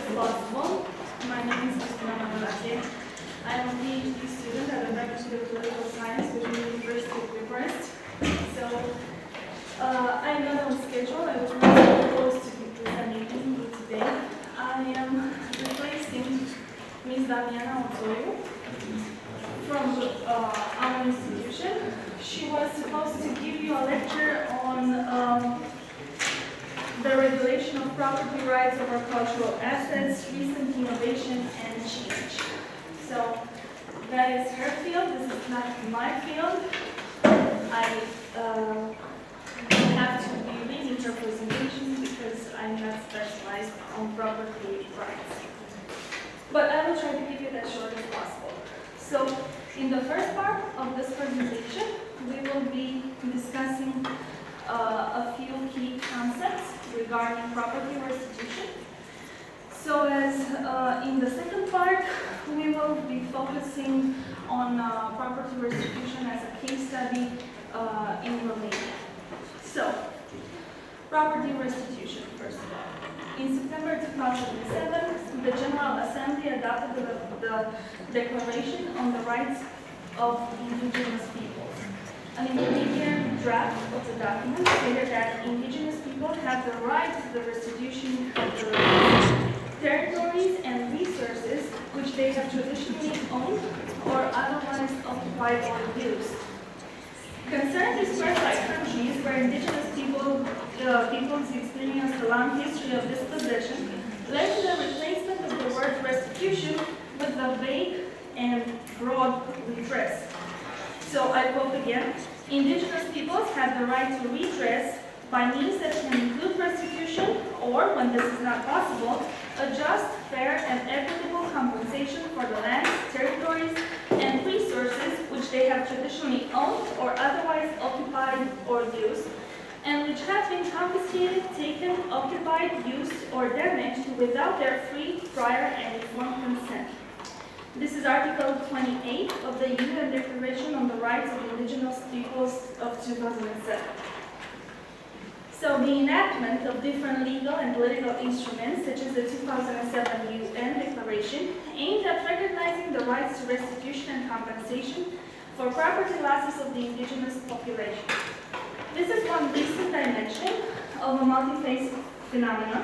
as possible. My name is Christina. I am a PhD student at the Faculty of Political Science with the University of Bucharest. So I'm not on schedule. I was not supposed to be presenting you today. I am replacing Ms. Damiana Otoiu from our institution. She was supposed to give you a lecture on the regulation of property rights over cultural assets, recent innovation, and change. So that is her field. This is not my field. I have to be reading her presentation because I'm not specialized on property rights. But I will try to keep it as short as possible. So in the first part of this presentation, we will be discussing a few key concepts regarding property restitution. So as in the second part, we will be focusing on property restitution as a case study in Romania. So, property restitution, first of all. In September 2007, the General Assembly adopted the Declaration on the Rights of Indigenous Peoples. An intermediate draft of the document stated that indigenous people have the right to the restitution of the lands, territories, and resources which they have traditionally owned or otherwise occupied or used. Concerned expressed by countries where indigenous peoples experienced a long history of dispossession led to the replacement of the word restitution with the vague and broad redress. So I quote again, indigenous peoples have the right to redress by means that can include restitution or, when this is not possible, a just, fair, and equitable compensation for the lands, territories, and resources which they have traditionally owned or otherwise occupied or used, and which have been confiscated, taken, occupied, used, or damaged without their free, prior, and informed consent. This is Article 28 of the UN Declaration on the Rights of Indigenous Peoples of 2007. So the enactment of different legal and political instruments, such as the 2007 UN Declaration, aimed at recognizing the rights to restitution and compensation for property losses of the indigenous population. This is one recent dimension of a multi-phase phenomenon,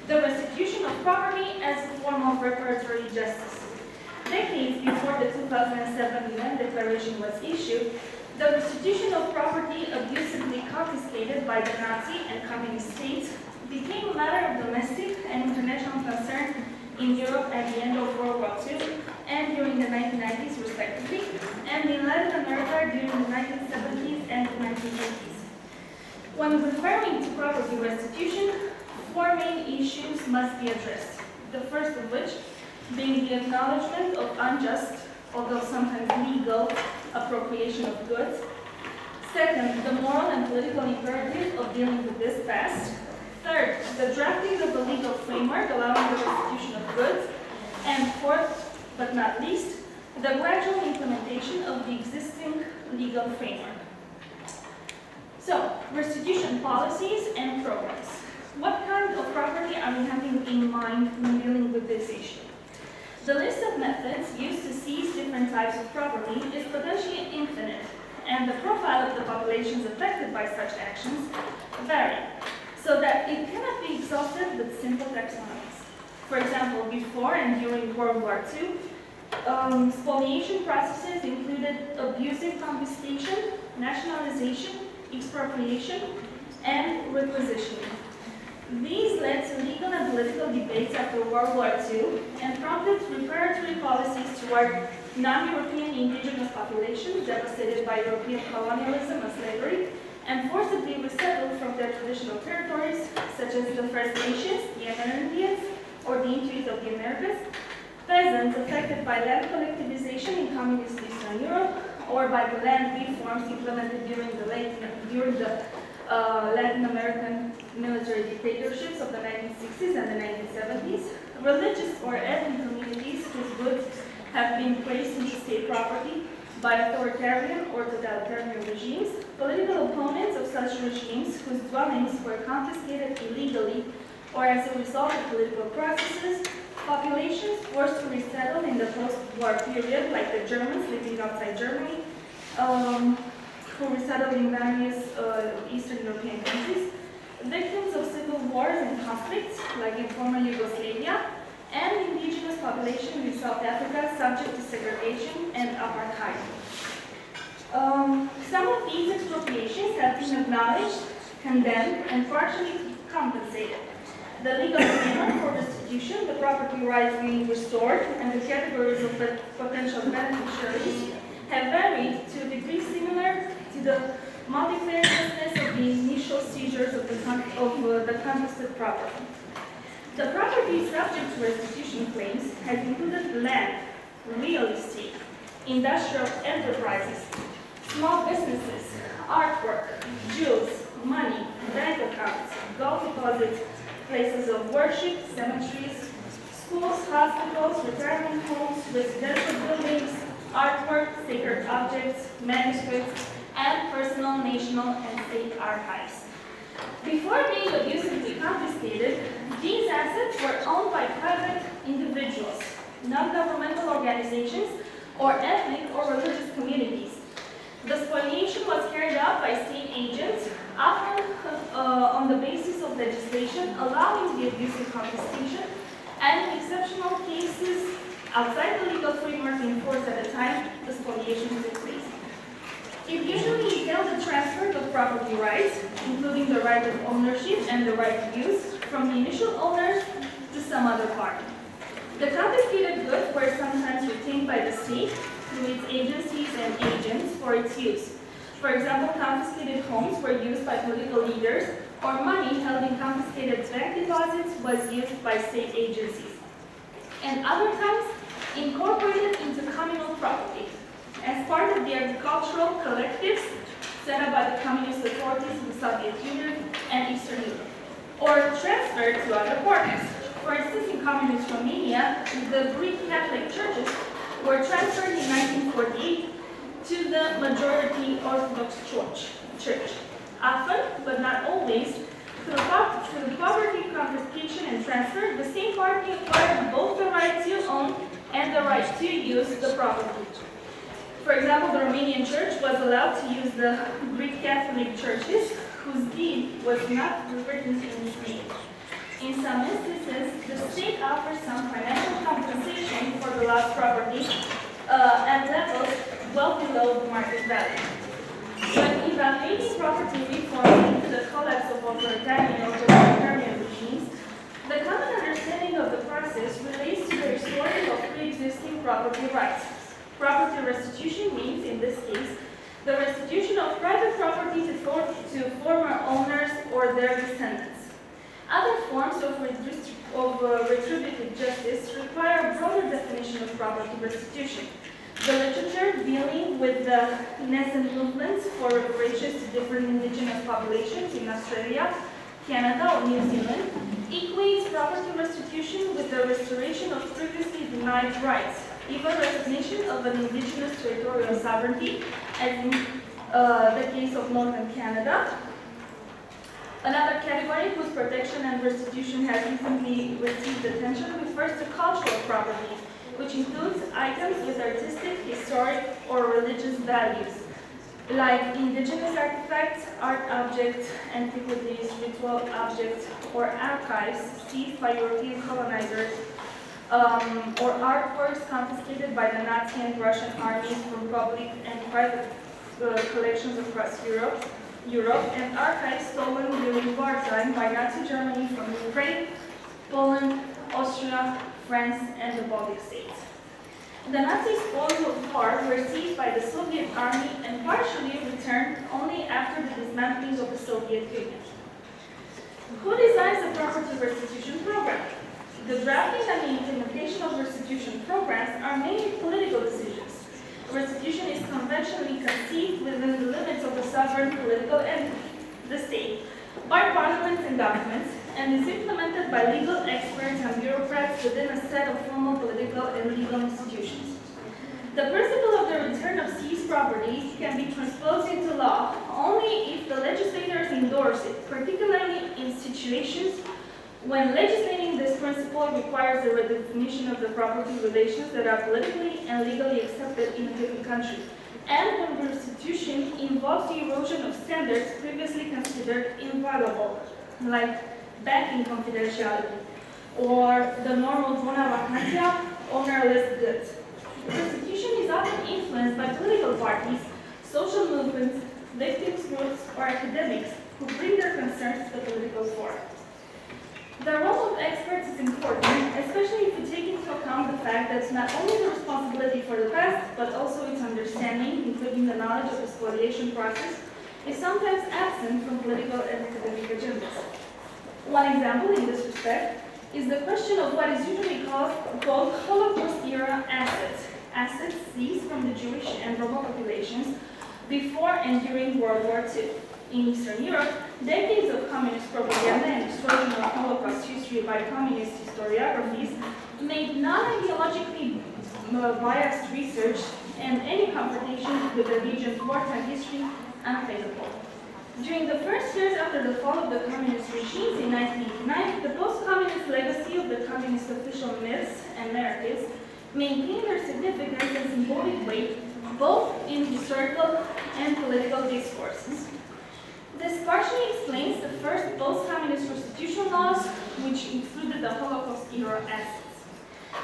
the restitution of property as a form of reparatory justice. Decades before the 2007 UN Declaration was issued, the restitution of property abusively confiscated by the Nazi and communist states became a matter of domestic and international concern in Europe at the end of World War II and during the 1990s respectively, and in Latin America during the 1970s and the 1980s. When referring to property restitution, four main issues must be addressed, the first of which being the acknowledgement of unjust, although sometimes legal, appropriation of goods. Second, the moral and political imperative of dealing with this past. Third, the drafting of a legal framework allowing the restitution of goods. And fourth, but not least, the gradual implementation of the existing legal framework. So, restitution policies and programs. What kind of property are we having in mind when dealing with this issue? The list of methods used to seize different types of property is potentially infinite, and the profile of the populations affected by such actions vary, so that it cannot be exhausted with simple taxonomies. For example, before and during World War II, spoliation processes included abusive confiscation, nationalization, expropriation, and requisitioning. These led to legal and political debates after World War II and prompted reparatory policies toward non-European indigenous populations devastated by European colonialism and slavery and forcibly resettled from their traditional territories, such as the First Nations, the Amerindians, or the Inuit of the Americas, peasants affected by land collectivization in communist Eastern Europe, or by the land reforms implemented during the Latin American military dictatorships of the 1960s and the 1970s, religious or ethnic communities whose goods have been placed into state property by authoritarian or totalitarian regimes, political opponents of such regimes whose dwellings were confiscated illegally or as a result of political processes, Populations forced to resettle in the post-war period, like the Germans living outside Germany, who resettled in various Eastern European countries, victims of civil wars and conflicts, like in former Yugoslavia, and indigenous population in South Africa subject to segregation and apartheid. Some of these expropriations have been acknowledged, condemned, and partially compensated. The legal framework for restitution, the property rights being restored, and the categories of potential beneficiaries have varied to a degree similar to the multifariousness of the initial seizures of the contested property. The property subject to restitution claims has included land, real estate, industrial enterprises, small businesses, artwork, jewels, money, bank accounts, gold deposits, places of worship, cemeteries, schools, hospitals, retirement homes, residential buildings, artwork, sacred objects, manuscripts, and personal, national, and state archives. Before being abusively confiscated, these assets were owned by private individuals, non-governmental organizations, or ethnic or religious communities. The spoliation was carried out by state agents, often on the basis of legislation allowing the abusive confiscation, and in exceptional cases outside the legal framework in force at the time the spoliation took place. It usually entailed the transfer of property rights, including the right of ownership and the right of use, from the initial owners to some other party. The confiscated goods were sometimes retained by the state through its agencies and agents for its use. For example, confiscated homes were used by political leaders, or money held in confiscated bank deposits was used by state agencies, and other times incorporated into communal property as part of the agricultural collectives set up by the communist authorities in the Soviet Union and Eastern Europe, or transferred to other partners. For instance, in communist Romania, the Greek Catholic churches were transferred in 1948 to the majority Orthodox Church. Often, but not always, through property confiscation and transfer, the same party acquired both the right to own and the right to use the property. For example, the Romanian church was allowed to use the Greek Catholic churches, whose deed was not written in its name. In some instances, the state offers some financial compensation for the lost property at levels well below the market value. When evaluating property reform into the collapse of authoritarian regimes, the common understanding of the process relates to the restoring of pre-existing property rights. Property restitution means, in this case, the restitution of private property to former owners or their descendants. Other forms of retributive justice require a broader definition of property restitution. The literature dealing with the nascent movements for reparations to different indigenous populations in Australia, Canada, or New Zealand equates property restitution with the restoration of previously denied rights, even recognition of an indigenous territorial sovereignty, as in the case of Northern Canada. Another category whose protection and restitution has recently received attention refers to cultural property, which includes items with artistic, historic, or religious values, like indigenous artifacts, art objects, antiquities, ritual objects, or archives seized by European colonizers, or artworks confiscated by the Nazi and Russian armies from public and private collections across Europe, and archives stolen during wartime by Nazi Germany from Ukraine, Poland, Austria, France, and the Baltic states. The Nazi spoils of war were seized by the Soviet army and partially returned only after the dismantling of the Soviet Union. Who designs the property restitution program? The drafting and the implementation of restitution programs are mainly political decisions. Restitution is conventionally conceived within the limits of the sovereign political entity, the state, by parliaments and governments, and is implemented by legal experts and bureaucrats within a set of formal political and legal institutions. The principle of the return of seized property can be transposed into law only if the legislators endorse it, particularly in situations when legislating this principle requires a redefinition of the property relations that are politically and legally accepted in a given country, and when restitution involves the erosion of standards previously considered inviolable, like banking confidentiality, or the normal bona vacantia, ownerless goods. Restitution is often influenced by political parties, social movements, victims groups, or academics who bring their concerns to the political fora. The role of experts is important, especially if you take into account the fact that it's not only the responsibility for the past, but also its understanding, including the knowledge of the spoliation process, is sometimes absent from political and academic agendas. One example in this respect is the question of what is usually called Holocaust-era assets seized from the Jewish and Roma populations before and during World War II. In Eastern Europe, decades of communist propaganda and distortion of Holocaust history by communist historiographies made non-ideologically biased research and any confrontation with the region's wartime history unthinkable. During the first years after the fall of the communist regimes in 1989, the post-communist legacy of the communist official myths and narratives maintained their significance and symbolic weight both in historical and political discourses. This partially explains the first post-communist restitution laws, which included the Holocaust-era assets.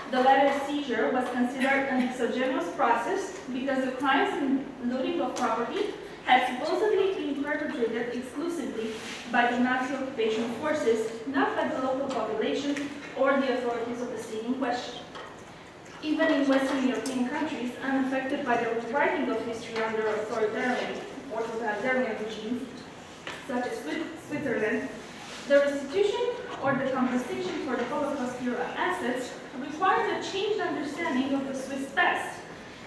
The latter seizure was considered an exogenous process because the crimes in looting of property had supposedly been perpetrated exclusively by the Nazi occupation forces, not by the local population or the authorities of the state in question. Even in Western European countries unaffected by the rewriting of history under authoritarian or totalitarian regimes, such as Switzerland, the restitution or the compensation for the Holocaust-era assets required a changed understanding of the Swiss past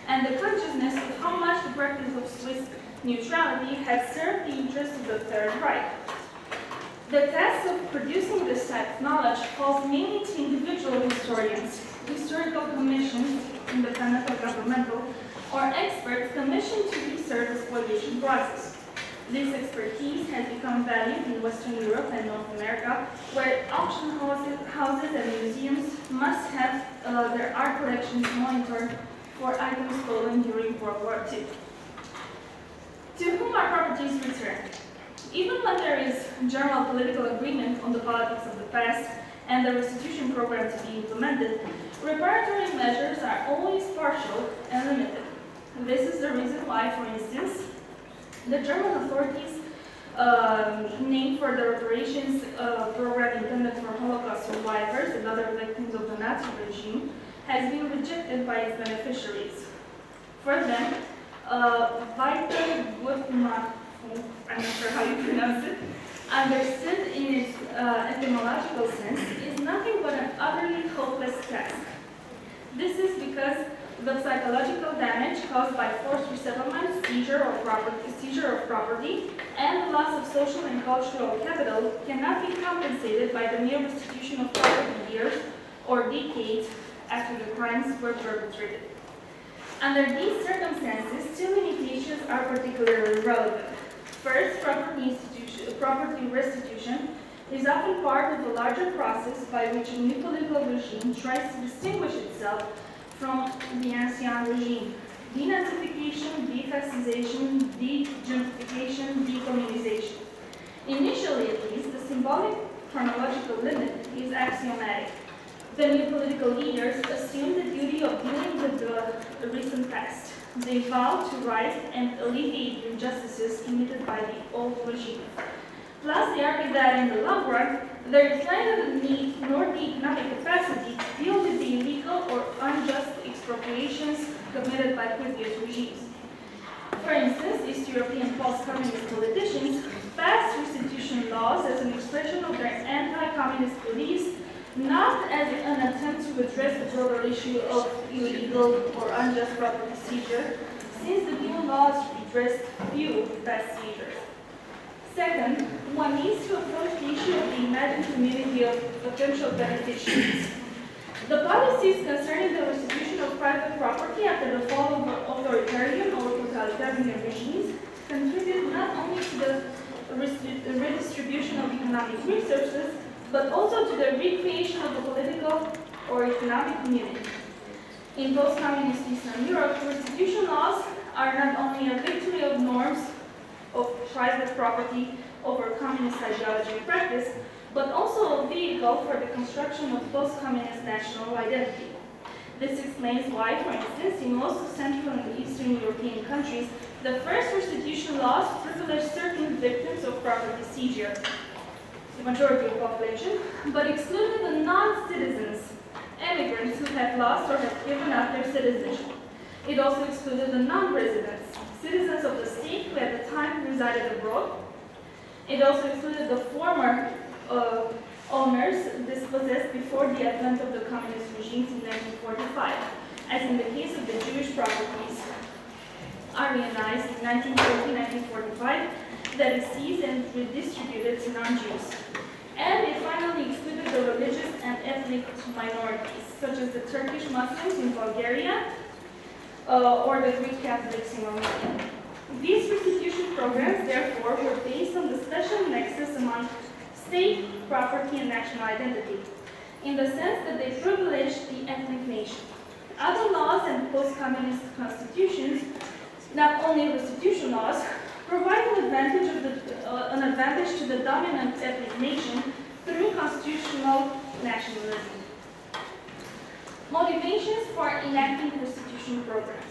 and the consciousness of how much the practice of Swiss neutrality had served the interests of the Third Reich. The task of producing this type of knowledge falls mainly to individual historians, historical commissions, independent or governmental, or experts commissioned to research the spoliation process. This expertise has become valued in Western Europe and North America, where auction houses and museums must have their art collections monitored for items stolen during World War II. To whom are properties returned? Even when there is general political agreement on the politics of the past and the restitution program to be implemented, reparatory measures are always partial and limited. This is the reason why, for instance, the German authorities named for the reparations program intended for Holocaust survivors and other victims of the Nazi regime has been rejected by its beneficiaries. For them, Weiter Gutmann, I'm not sure how you pronounce it, understood in its etymological sense, is nothing but an utterly hopeless task. This is because the psychological damage caused by forced resettlement, seizure of property, and the loss of social and cultural capital cannot be compensated by the mere restitution of property years or decades after the crimes were perpetrated. Under these circumstances, two limitations are particularly relevant. First, property restitution is often part of a larger process by which a new political regime tries to distinguish itself from the ancien regime. Denazification, defascisation, de-gentrification, decommunization. Initially, at least, the symbolic chronological limit is axiomatic. The new political leaders assume the duty of dealing with the recent past. They vow to right and alleviate injustices committed by the old regime. Plus, they argue that in the long run, there is neither the need nor the economic capacity to deal with the illegal or unjust expropriations committed by previous regimes. For instance, East European post-communist politicians passed restitution laws as an expression of their anti-communist beliefs, not as an attempt to address the broader issue of illegal or unjust property seizure, since the new laws redressed few past seizures. Second, one needs to approach the issue of the imagined community of potential beneficiaries. The policies concerning the restitution of private property after the fall of authoritarian or totalitarian regimes contribute not only to the redistribution of economic resources, but also to the recreation of the political or economic community. In post-communist Eastern Europe, restitution laws are not only a victory of norms of private property over communist ideology and practice, but also a vehicle for the construction of post-communist national identity. This explains why, for instance, in most of Central and Eastern European countries, the first restitution laws privileged certain victims of property seizure, the majority of the population, but excluded the non-citizens, immigrants who had lost or had given up their citizenship. It also excluded the non-residents, citizens of the state who at the time resided abroad. It also excluded the former owners dispossessed before the advent of the communist regimes in 1945, as in the case of the Jewish properties Aryanized in 1940-1945 that is seized and redistributed to non-Jews. And it finally excluded the religious and ethnic minorities, such as the Turkish Muslims in Bulgaria or the Greek Catholics in Romania. These restitution programs, therefore, were based on the special nexus among state, property, and national identity, in the sense that they privileged the ethnic nation. Other laws and post-communist constitutions, not only restitution laws, provide an advantage to the dominant ethnic nation through constitutional nationalism. Motivations for enacting restitution programs.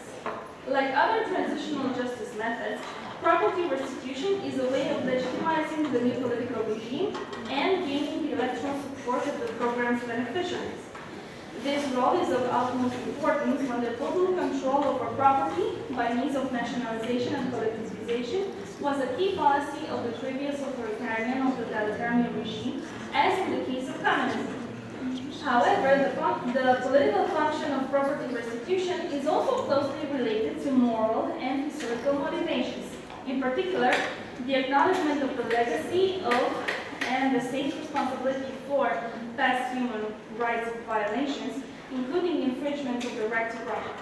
Like other transitional justice methods, property restitution is a way of legitimizing the new political regime and gaining the electoral support of the program's beneficiaries. This role is of utmost importance when the total control over property by means of nationalization and collectivization was a key policy of the previous authoritarian or totalitarian regime, as in the case of communism. However, the political function of property restitution is also closely related to moral and historical motivations. In particular, the acknowledgement of the legacy of and the state's responsibility for past human rights violations, including infringement of the right to property.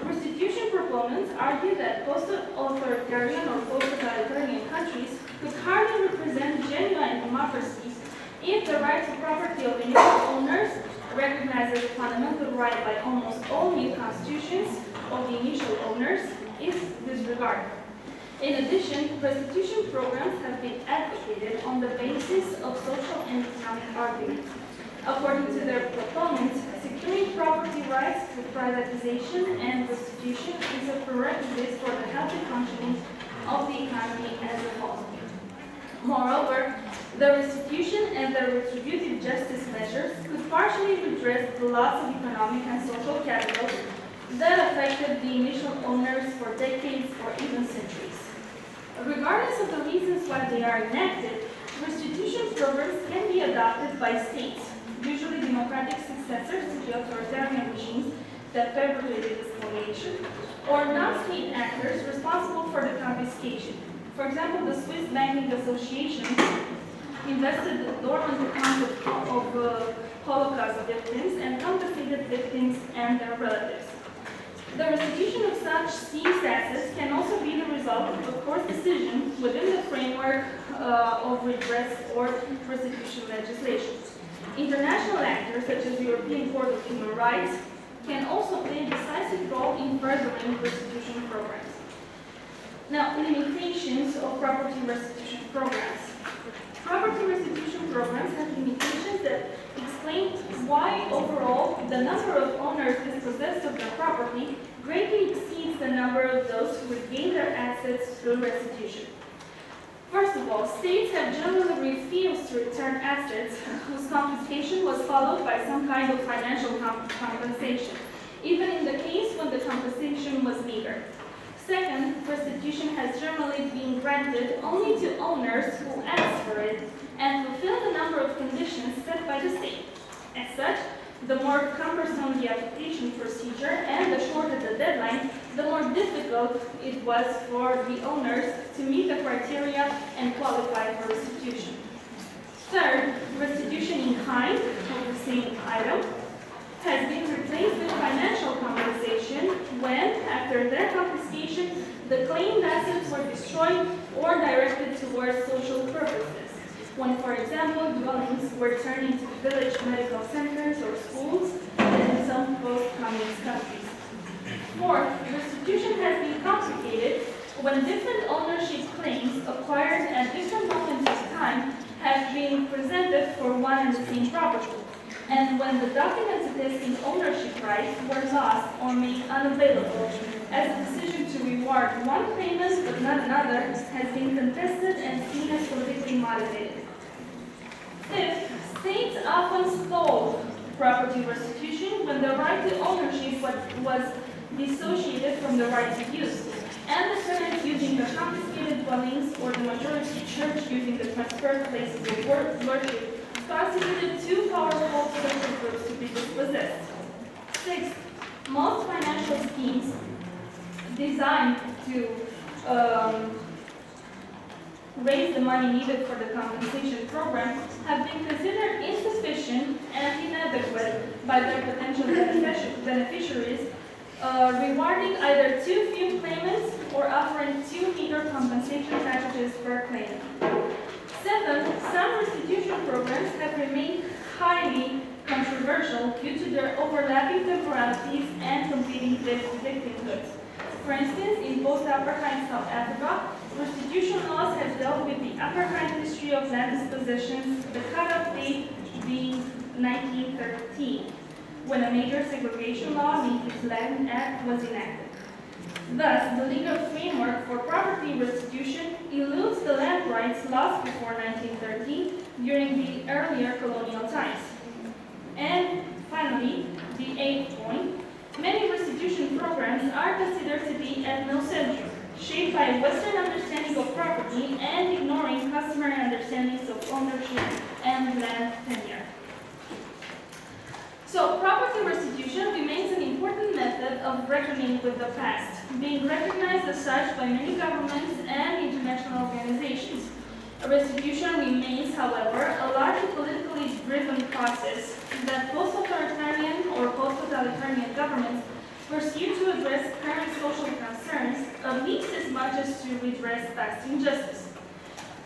Restitution proponents argue that post-authoritarian or post-totalitarian countries could hardly represent genuine democracies if the right to property of initial owners, recognized as a fundamental right by almost all new constitutions of the initial owners, is disregarded. In addition, restitution programs have been advocated on the basis of social and economic arguments. According to their proponents, securing property rights through privatization and restitution is a prerequisite for the healthy functioning of the economy as a whole. Moreover, the restitution and the retributive justice measures could partially redress the loss of economic and social capital that affected the initial owners for decades or even centuries. Regardless of the reasons why they are enacted, restitution programs can be adopted by states, usually democratic successors to the authoritarian regimes that perpetuated the spoliation, or non-state actors responsible for the confiscation. For example, the Swiss Banking Association invested the dormant accounts of Holocaust victims and compensated victims and their relatives. The restitution of such seized assets can also be the result of a court decision within the framework of redress or restitution legislation. International actors, such as the European Court of Human Rights, can also play a decisive role in furthering restitution programs. Now, limitations of property restitution programs. Property restitution programs have limitations that explain why overall the number of owners dispossessed of their property greatly exceeds the number of those who regain their assets through restitution. First of all, states have generally refused to return assets whose confiscation was followed by some kind of financial compensation, even in the case when the compensation was meager. Second, restitution has generally been granted only to owners who ask for it and fulfill the number of conditions set by the state. As such, the more cumbersome the application procedure and the shorter the deadline, the more difficult it was for the owners to meet the criteria and qualify for restitution. Third, restitution in kind of the same item has been replaced with financial compensation when, after their confiscation, the claimed assets were destroyed or directed towards social purposes. when, for example, dwellings were turned into village medical centers or schools, as in some post-communist countries. Fourth, restitution has been complicated when different ownership claims acquired at different moments of time have been presented for one and the same property, and when the documents attesting ownership rights were lost or made unavailable, as the decision to reward one claimant but not another has been contested and seen as politically motivated. Fifth, states often stole property restitution when the right to ownership was dissociated from the right to use, and the tenants using the confiscated dwellings or the majority church using the transferred places of worship constituted two powerful social groups to be dispossessed. Sixth, most financial schemes designed to raise the money needed for the compensation program have been considered insufficient and inadequate by their potential beneficiaries, rewarding either too few claimants or offering too meager compensation packages per claimant. Seventh, some restitution programs have remained highly controversial due to their overlapping temporalities and competing victimhoods. For instance, in post-apartheid South Africa, restitution laws have dealt with the apartheid history of land dispositions, the cutoff date being 1913, when a major segregation law, the Native Land Act, was enacted. Thus, the legal framework for property restitution eludes the land rights lost before 1913 during the earlier colonial times. And finally, the eighth point, many restitution programs are considered to be ethnocentric, shaped by Western understanding of property and ignoring customary understandings of ownership and land tenure. So, property restitution remains an important method of reckoning with the past, being recognized as such by many governments and international organizations. Restitution remains, however, a largely politically driven process that post-authoritarian or post-totalitarian governments pursue to address current social concerns, at least as much as to redress past injustice.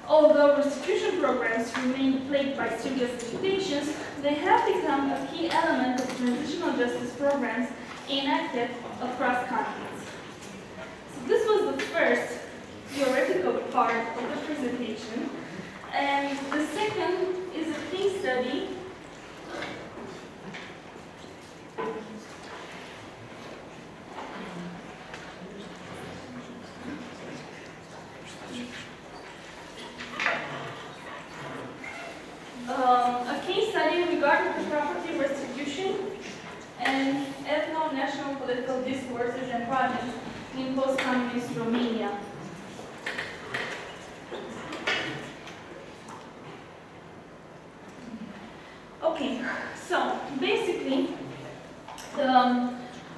Although restitution programs remain plagued by serious limitations, they have become a key element of transitional justice programs enacted across continents. So this was the first theoretical part of the presentation, and the second is a case study regarding the property restitution and ethno-national political discourses and projects in post-communist Romania. Okay, so basically, the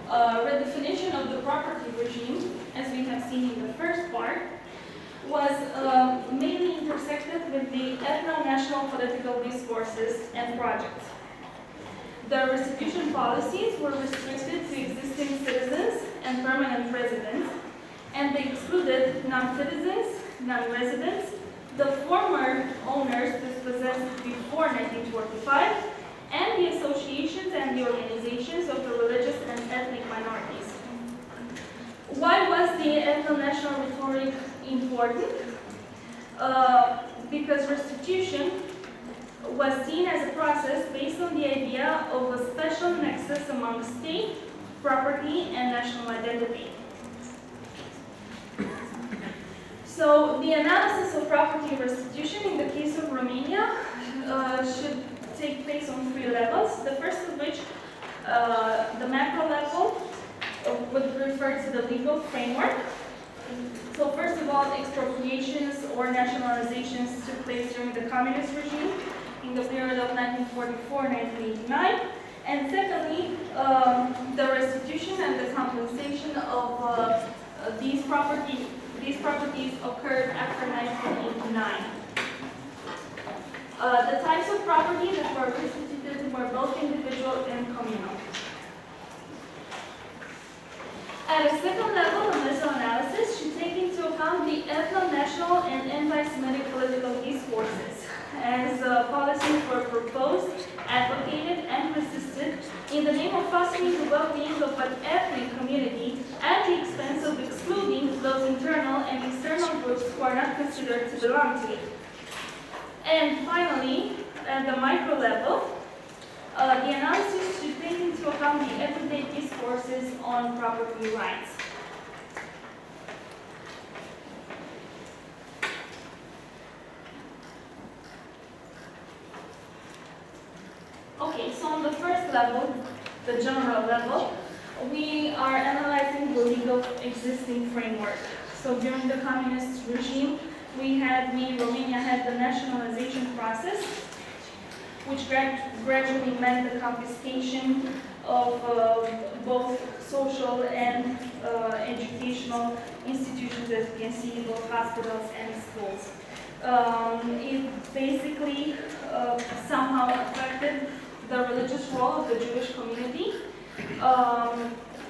redefinition of the property regime, as we have seen in the first part, was mainly intersected with the ethno-national political discourses and projects. The restitution policies were restricted to existing citizens and permanent residents, and they excluded non-citizens, non-residents, the former owners dispossessed before 1945, and the associations and the organizations of the religious and ethnic minorities. Why was the ethno-national rhetoric important? Because restitution was seen as a process based on the idea of a special nexus among state, property, and national identity. So the analysis of property restitution in the case of Romania should take place on three levels. The first of which, the macro level, would refer to the legal framework. So first of all, expropriations or nationalizations took place during the communist regime in the period of 1944-1989. And secondly, the restitution and the compensation of these properties occurred after 1989. The types of property that were restituted were both individual and communal. At a second level, the meta-analysis should take into account the ethno-national and anti-Semitic political discourses as policies were proposed, advocated, and resisted in the name of fostering the well-being of an ethnic community at the expense of excluding those internal and external groups who are not considered to belong to it. And finally, at the micro level, the analysis should take into account the everyday discourses on property rights. Okay, so on the first level, the general level, we are analyzing the legal existing framework. So during the communist regime, Romania had the nationalization process, which gradually meant the confiscation of both social and educational institutions, as you can see, both hospitals and schools. It basically somehow affected the religious role of the Jewish community.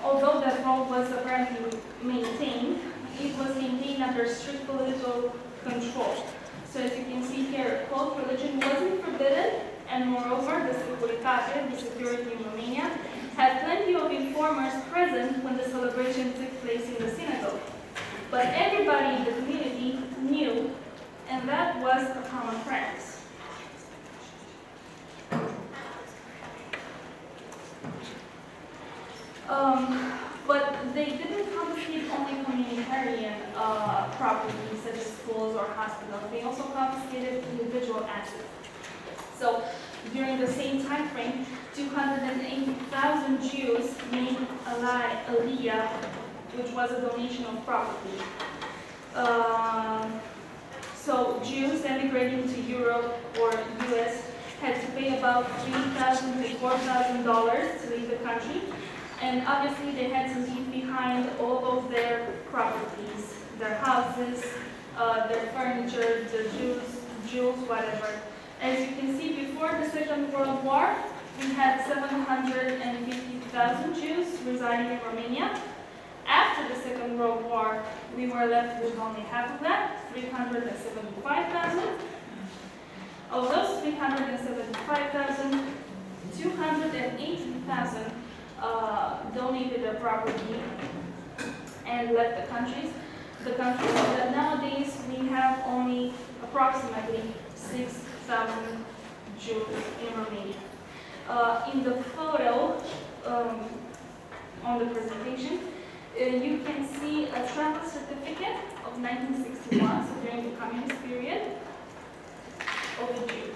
Although that role was apparently maintained, it was maintained under strict political control. So as you can see here, cult religion wasn't forbidden, and moreover, the security in Romania, had plenty of informers present when the celebration took place in the synagogue. But everybody in the community knew, and that was a common practice. But they didn't confiscate only communitarian properties such as schools or hospitals. They also confiscated individual assets. So during the same time frame, 280,000 Jews made aliyah, which was a donation of property. So Jews emigrating to Europe or US had to pay about $3,000 to $4,000 to leave the country. And obviously they had to leave behind all of their properties, their houses, their furniture, the jewels, whatever. As you can see, before the Second World War, we had 750,000 Jews residing in Romania. After the Second World War, we were left with only half of that, 375,000. Of those 375,000, 280,000 donated their property and left the country. But nowadays we have only approximately 6,000 Jews in Romania. In the photo on the presentation, you can see a travel certificate of 1961, so during the communist period, of a Jew.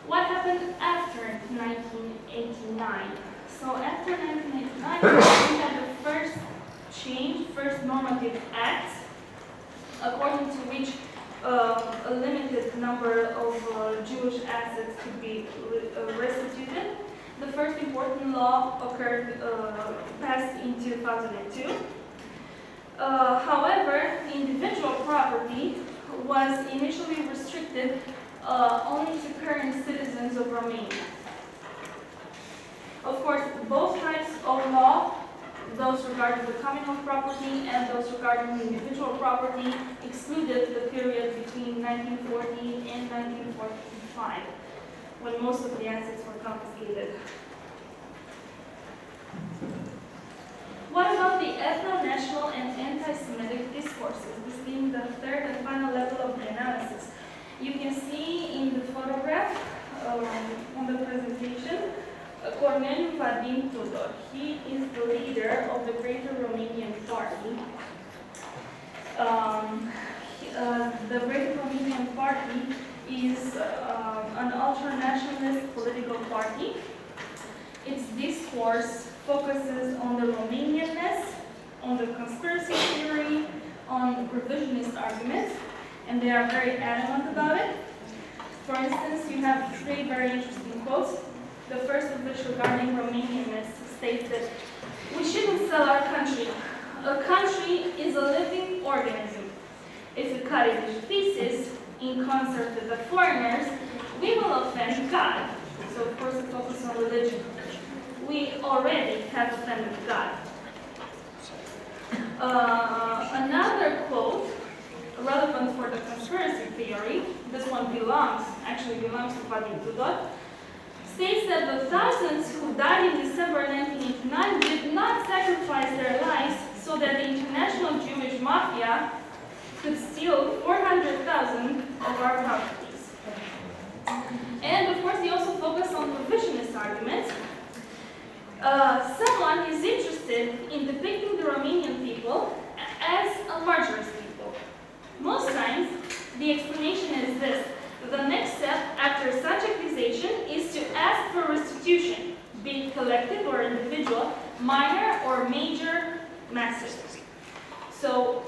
What happened after 1989? So after 1989, we had the first normative act, according to which a limited number of Jewish assets could be restituted. The first important law passed in 2002. However, individual property was initially restricted only to current citizens of Romania. Of course, both types of law, those regarding the communal property and those regarding individual property, excluded the period between 1940 and 1945, when most of the assets were confiscated. What about the ethno-national and anti-Semitic discourses, this being the third and final level of the analysis? You can see in the photograph on the presentation, Corneliu Vadim Tudor. He is the leader of the Greater Romanian Party. The Greater Romanian Party is an ultranationalist political party. Its discourse focuses on the Romanianness, on the conspiracy theory, on revisionist arguments, and they are very adamant about it. For instance, you have three very interesting quotes. The first of which, regarding Romanianness, states that we shouldn't sell our country. A country is a living organism. If we cut it into pieces, in concert with the foreigners, we will offend God. So of course, the focus on religion. We already have offended God. Another quote, relevant for the conspiracy theory, this one actually belongs to Vadim Tudor, states that the thousands who died in December 1989 did not sacrifice their lives so that the international Jewish mafia could steal 400,000 of our properties. And of course, they also focus on revisionist arguments. Someone is interested in depicting the Romanian people as a martyrs people. Most times, the explanation is this. The next step after such accusation is to ask for restitution, be it collective or individual, minor or major, massive. So,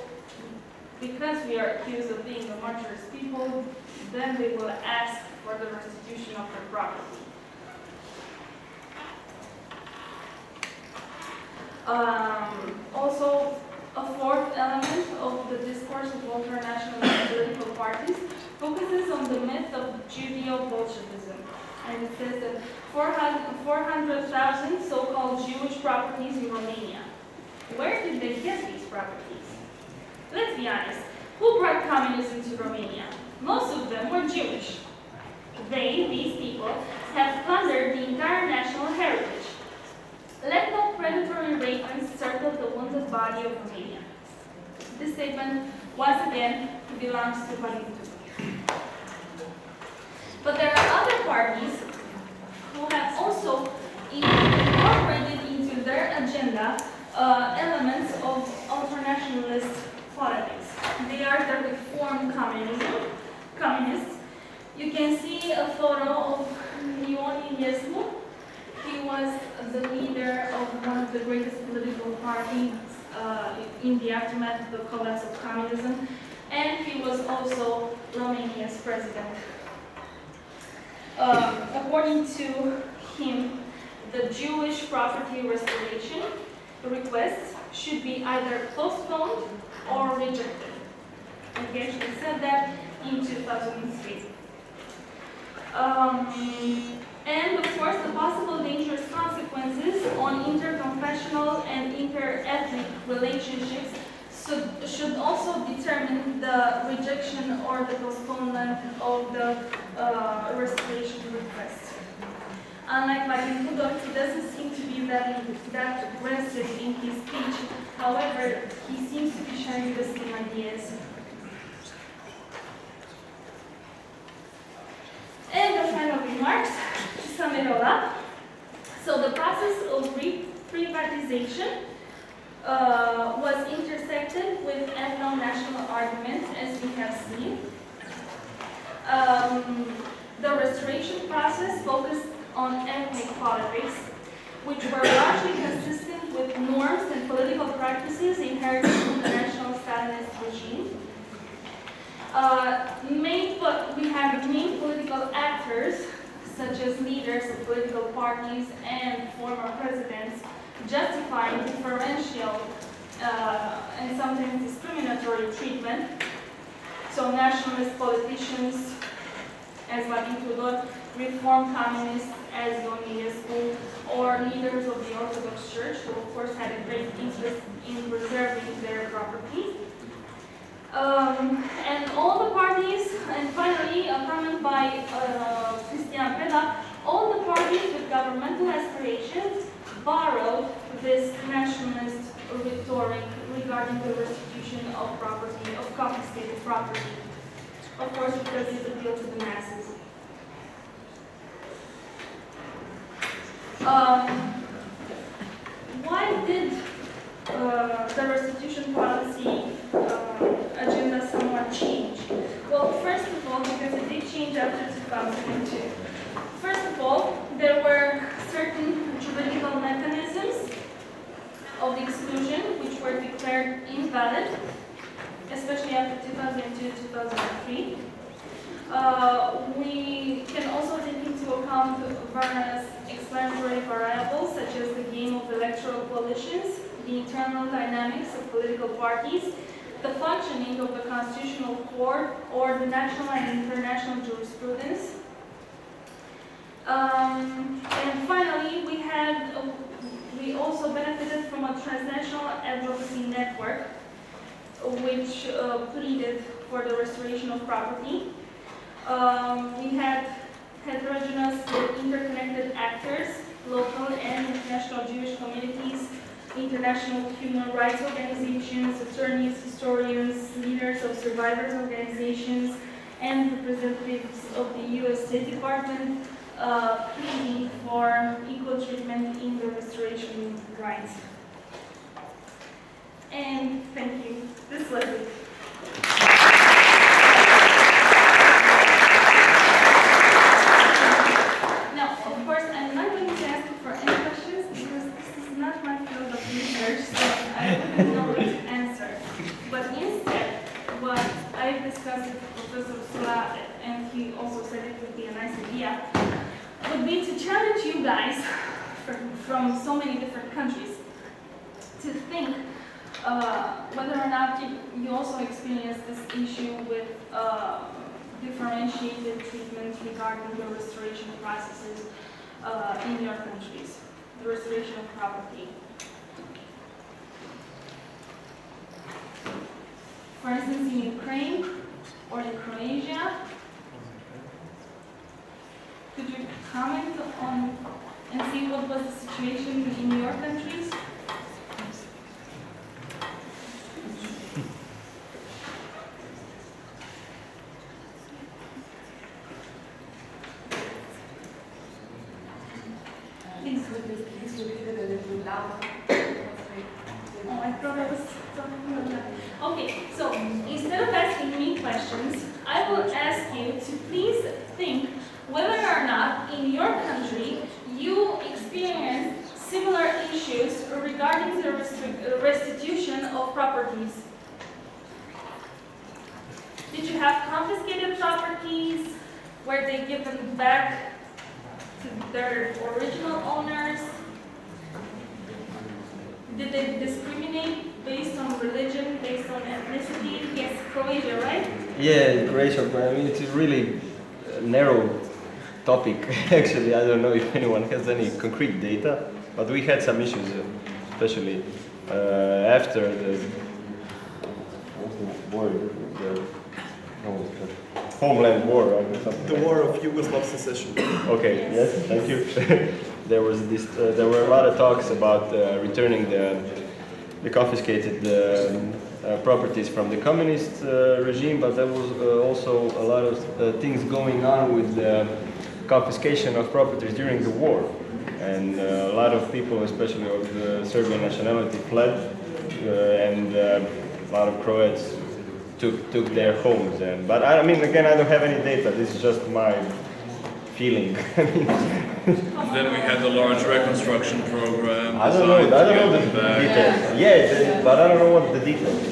because we are accused of being the martyrs people, then we will ask for the restitution of their property. Also, a fourth element of the discourse of ultranationalist political parties focuses on the myth of Judeo-Bolshevism. And it says that 400,000 so-called Jewish properties in Romania. Where did they get these properties? Let's be honest. Who brought communism to Romania? Most of them were Jewish. These people, have plundered the entire national heritage. Let no predatory ravens circle the wounded body of Romania. This statement, once again, belongs to Vadim Tudor. But there are other parties who have also incorporated into their agenda elements of ultranationalist politics. They are the reform communists. You can see a photo of Ion Iliescu. He was the leader of one of the greatest political parties in the aftermath of the collapse of communism, and he was also Romania's president. According to him, the Jewish property restoration requests should be either postponed or rejected. And he actually said that in 2003. And of course, the possible dangerous consequences on interconfessional and inter-ethnic relationships should also determine the rejection or the postponement of the restoration request. Unlike Vadim Tudor, he doesn't seem to be that aggressive in his speech. However, he seems to be sharing the same ideas. And the final remarks, to sum it all up. So the process of privatization was intersected with ethno-national arguments, as we have seen. The restoration process focused on ethnic politics, which were largely consistent with norms and political practices inherited from the national Stalinist regime. We have main political actors, such as leaders of political parties and former presidents, justifying differential and sometimes discriminatory treatment. So nationalist politicians, as Vadim Tudor, reform communists, as Ion Iliescu, or leaders of the Orthodox Church, who of course had a great interest in preserving their property. And all the parties, and finally a comment by Cristian Preda, all the parties with governmental aspirations borrowed this nationalist rhetoric regarding the restitution of property, of confiscated property. Of course, because it appealed to the masses. Why did the restitution policy agenda somewhat change? Well, first of all, because it did change after 2002. First of all, there were certain juridical mechanisms of exclusion which were declared invalid, especially after 2002-2003. We can also take into account various explanatory variables such as the game of electoral coalitions, the internal dynamics of political parties, the functioning of the Constitutional Court, or the national and international jurisprudence. And finally, we we also benefited from a transnational advocacy network which pleaded for the restoration of property. We had heterogeneous interconnected actors, local and international Jewish communities, international human rights organizations, attorneys, historians, leaders of survivors organizations, and representatives of the U.S. State Department pleading for equal treatment in the restoration rights. And thank you. This was it. Now, of course, I'm not going to ask you for any questions because this is not my field of research, so I wouldn't know what to answer. But instead, what I've discussed with Professor Sula, and he also said it would be a nice idea, would be to challenge you guys from so many different countries to think whether or not you also experience this issue with differentiated treatment regarding the restoration processes in your countries, the restoration of property. For instance, in Ukraine or in Croatia, could you comment on and see what was the situation in your countries? Please repeat it a little louder. Oh, I thought I was talking about that. Okay, so instead of asking me questions, I will ask you to please think whether or not in your country you experienced similar issues regarding the restitution of properties. Did you have confiscated properties? Were they given back to their original owners? Did they discriminate based on religion, based on ethnicity? Yes, Croatia, right? Yeah, Croatia, but I mean, it's a really narrow topic. Actually, I don't know if anyone has any concrete data, but we had some issues, especially after the war, Homeland War or something. The War of Yugoslav Secession. Okay, yes, thank you. There was this. There were a lot of talks about returning the confiscated properties from the communist regime, but there was also a lot of things going on with the confiscation of properties during the war, and a lot of people, especially of the Serbian nationality, fled, and a lot of Croats took their homes. But I mean, again, I don't have any data. This is just my feeling. Then we had the large reconstruction program. I don't know the details. Yeah, but I don't know what the details.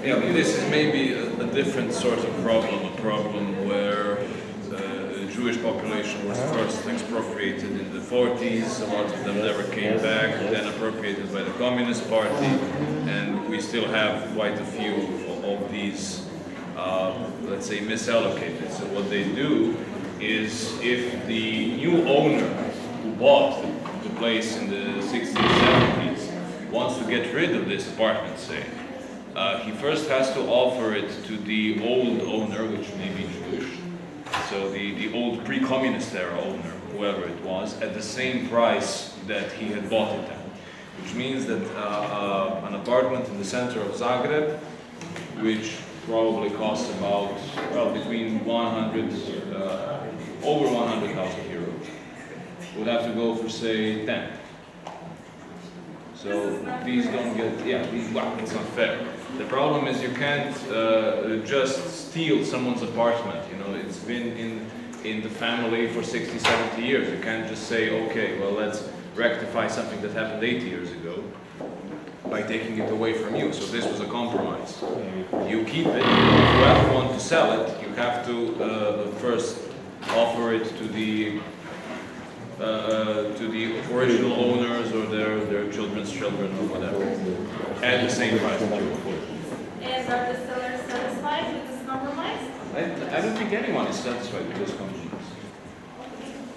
Yeah, this is maybe a different sort of problem, a problem where the Jewish population was first expropriated in the 40s, a lot of them never came back, then appropriated by the Communist Party, and we still have quite a few of these, let's say, misallocated. So what they do is if the new owner who bought the place in the 60s, 70s wants to get rid of this apartment, say, he first has to offer it to the old owner, which may be Jewish, so the old pre-communist era owner, whoever it was, at the same price that he had bought it at. Which means that an apartment in the center of Zagreb, which probably costs about, well, between 100, over 100,000 euros, would have to go for, say, 10. So these don't get, well, it's not fair. The problem is you can't just steal someone's apartment, you know, it's been in the family for 60, 70 years. You can't just say, okay, well, let's rectify something that happened 80 years ago by taking it away from you. So this was a compromise. You keep it. If you ever want to sell it, you have to first offer it to the original owners or their children's children or whatever, at the same price. And are the sellers satisfied with this compromise? I don't think anyone is satisfied with this compromise.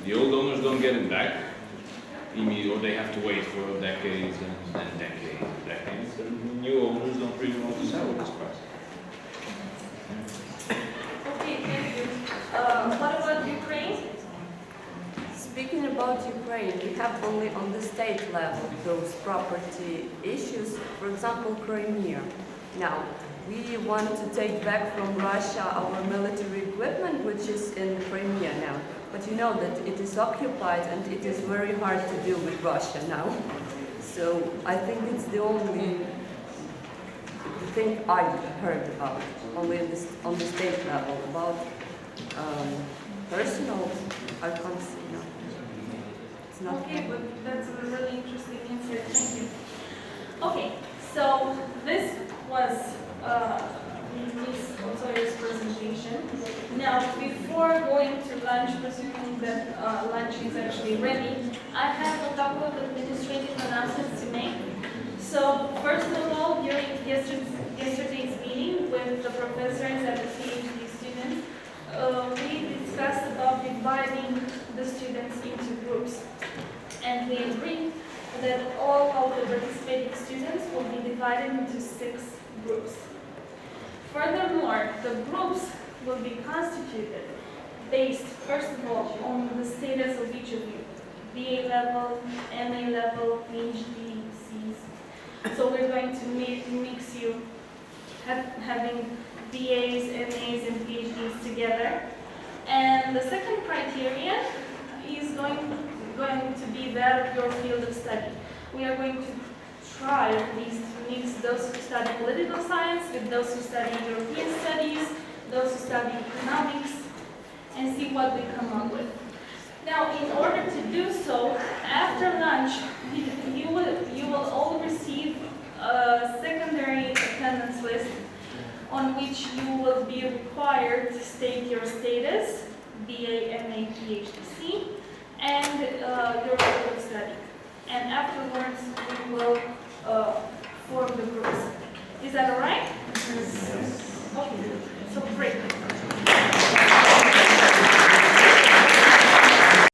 The old owners don't get it back. or they have to wait for decades and decades, and new owners don't really want to sell at this price. Okay, thank you. What about Ukraine? Speaking about Ukraine, we have only on the state level those property issues. For example, Crimea. Now, we want to take back from Russia our military equipment, which is in Crimea now. But you know that it is occupied and it is very hard to deal with Russia now. So I think it's the only thing I heard about, only on the state level. About personal, I can't see, no. It's not. Okay, but that's a really interesting answer. Thank you. Okay, so this was Ms. Otoya's presentation. Now, before going to lunch, presuming that lunch is actually ready, I have a couple of administrative announcements to make. So, first of all, during yesterday's meeting with the professors and the PhD students, we discussed about dividing the students into groups. And we agreed that all of the participating students will be divided into 6 groups. Furthermore, the groups will be constituted based, first of all, on the status of each of you. BA level, MA level, PhD, Cs. So we're going to mix you having BAs, MAs, and PhDs together. And the second criterion is going to be that of your field of study. We are going to try at least to mix those who study political science with those who study European studies, those who study economics, and see what we come up with. Now, in order to do so, after lunch, you will all receive a secondary attendance list on which you will be required to state your status, BA, MA, PhD, C, and your field of study. And afterwards, we will form the groups. Is that all right?